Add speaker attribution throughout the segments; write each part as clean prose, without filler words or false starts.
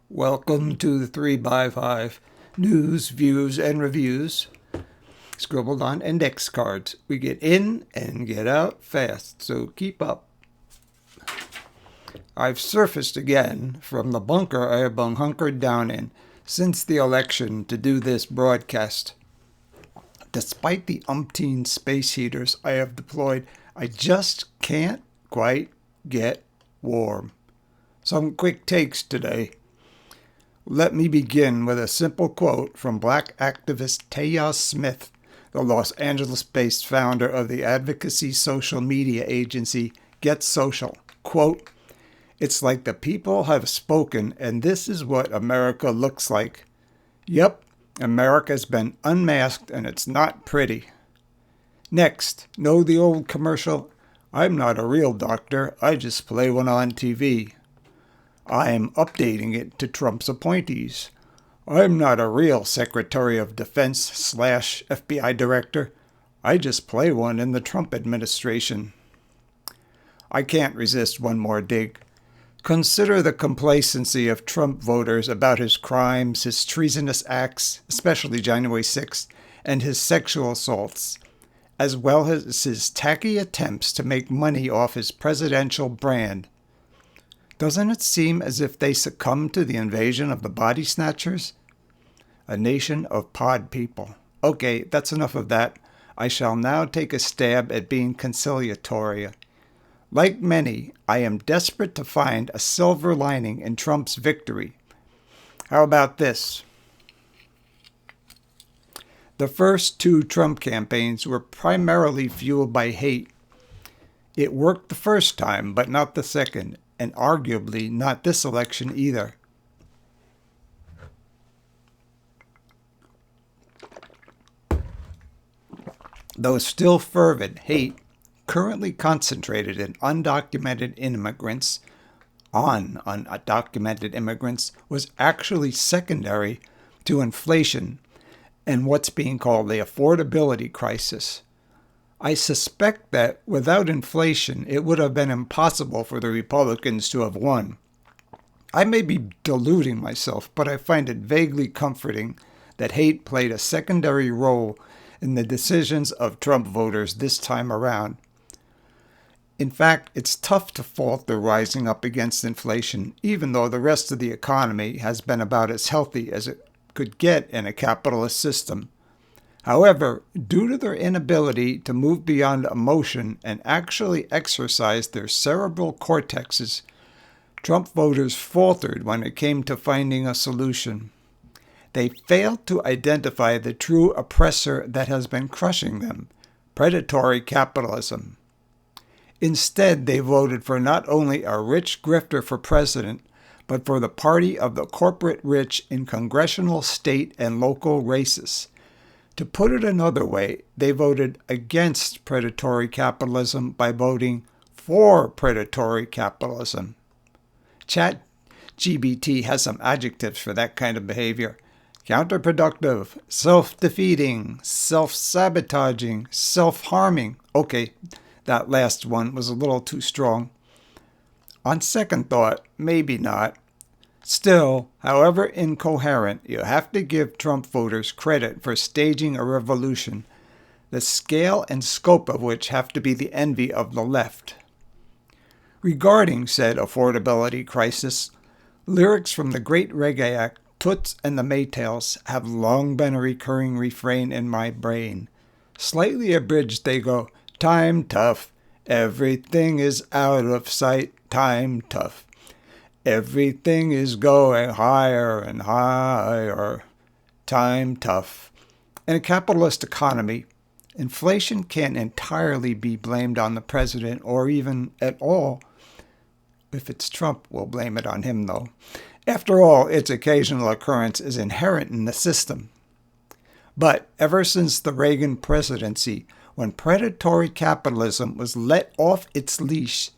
Speaker 1: Welcome to the 3x5 news, views, and reviews scribbled on index cards. We get in and get out fast, so keep up. I've surfaced again from the bunker I have been hunkered down in since the election to do this broadcast. Despite the umpteen space heaters I have deployed, I just can't quite get warm. Some quick takes today. Let me begin with a simple quote from Black activist Taya Smith, the Los Angeles-based founder of the advocacy social media agency Get Social. Quote, "It's like the people have spoken, and this is what America looks like. Yep, America's been unmasked, and it's not pretty." Next, know the old commercial, "I'm not a real doctor, I just play one on TV." I'm updating it to Trump's appointees. "I'm not a real Secretary of Defense / FBI Director. I just play one in the Trump administration." I can't resist one more dig. Consider the complacency of Trump voters about his crimes, his treasonous acts, especially January 6th, and his sexual assaults, as well as his tacky attempts to make money off his presidential brand. Doesn't it seem as if they succumbed to the invasion of the body snatchers? A nation of pod people. Okay, that's enough of that. I shall now take a stab at being conciliatory. Like many, I am desperate to find a silver lining in Trump's victory. How about this? The first two Trump campaigns were primarily fueled by hate. It worked the first time, but not the second, and arguably not this election either. Though still fervent, hate, currently concentrated in undocumented immigrants, was actually secondary to inflation and what's being called the affordability crisis. I suspect that without inflation, it would have been impossible for the Republicans to have won. I may be deluding myself, but I find it vaguely comforting that hate played a secondary role in the decisions of Trump voters this time around. In fact, it's tough to fault the rising up against inflation, even though the rest of the economy has been about as healthy as it could get in a capitalist system. However, due to their inability to move beyond emotion and actually exercise their cerebral cortexes, Trump voters faltered when it came to finding a solution. They failed to identify the true oppressor that has been crushing them, predatory capitalism. Instead, they voted for not only a rich grifter for president, but for the party of the corporate rich in congressional, state, and local races. To put it another way, they voted against predatory capitalism by voting for predatory capitalism. ChatGPT has some adjectives for that kind of behavior. Counterproductive, self-defeating, self-sabotaging, self-harming. Okay, that last one was a little too strong. On second thought, maybe not. Still, however incoherent, you have to give Trump voters credit for staging a revolution, the scale and scope of which have to be the envy of the left. Regarding said affordability crisis, lyrics from the great reggae act Toots and the Maytals have long been a recurring refrain in my brain. Slightly abridged, they go, "Time tough, everything is out of sight, time tough. Everything is going higher and higher, time tough." In a capitalist economy, inflation can't entirely be blamed on the president or even at all. If it's Trump, we'll blame it on him, though. After all, its occasional occurrence is inherent in the system. But ever since the Reagan presidency, when predatory capitalism was let off its leash,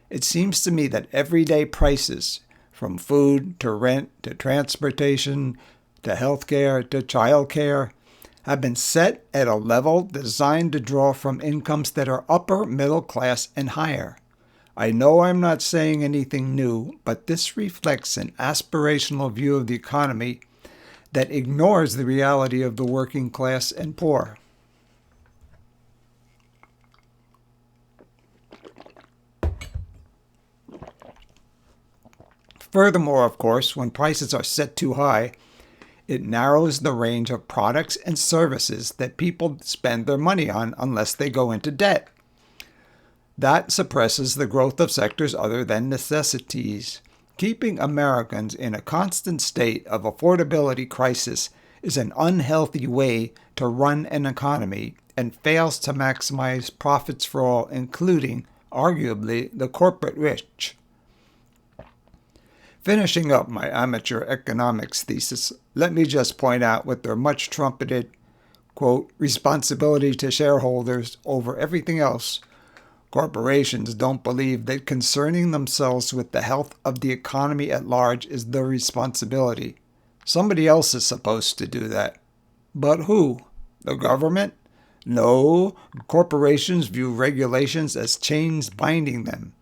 Speaker 1: it seems to me that everyday prices, from food to rent to transportation to healthcare to childcare, have been set at a level designed to draw from incomes that are upper middle class and higher. I know I'm not saying anything new, but this reflects an aspirational view of the economy that ignores the reality of the working class and poor. Furthermore, of course, when prices are set too high, it narrows the range of products and services that people spend their money on unless they go into debt. That suppresses the growth of sectors other than necessities. Keeping Americans in a constant state of affordability crisis is an unhealthy way to run an economy and fails to maximize profits for all, including, arguably, the corporate rich. Finishing up my amateur economics thesis, let me just point out with their much trumpeted, quote, responsibility to shareholders over everything else, corporations don't believe that concerning themselves with the health of the economy at large is their responsibility. Somebody else is supposed to do that. But who? The government? No, corporations view regulations as chains binding them.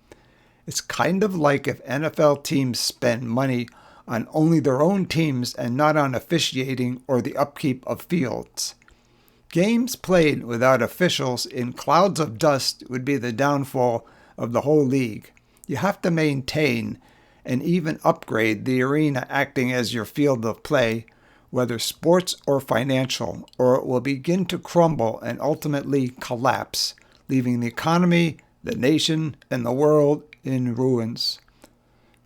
Speaker 1: It's kind of like if NFL teams spend money on only their own teams and not on officiating or the upkeep of fields. Games played without officials in clouds of dust would be the downfall of the whole league. You have to maintain and even upgrade the arena acting as your field of play, whether sports or financial, or it will begin to crumble and ultimately collapse, leaving the economy, the nation, and the world in ruins.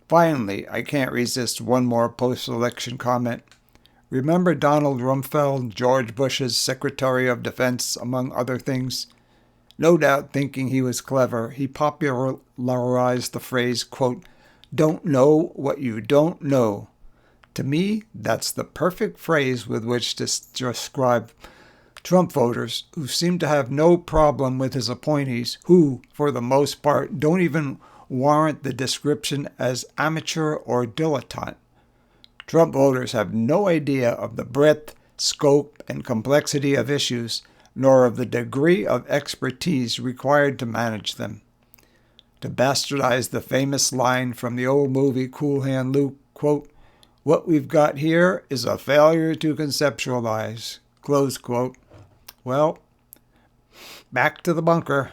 Speaker 1: Finally, I can't resist one more post-election comment. Remember Donald Rumsfeld, George Bush's Secretary of Defense, among other things? No doubt thinking he was clever, he popularized the phrase, quote, don't know what you don't know. To me, that's the perfect phrase with which to describe Trump voters who seem to have no problem with his appointees, who, for the most part, don't even warrant the description as amateur or dilettante. Trump voters have no idea of the breadth, scope, and complexity of issues, nor of the degree of expertise required to manage them. To bastardize the famous line from the old movie Cool Hand Luke, quote, what we've got here is a failure to conceptualize, close quote. Well, back to the bunker.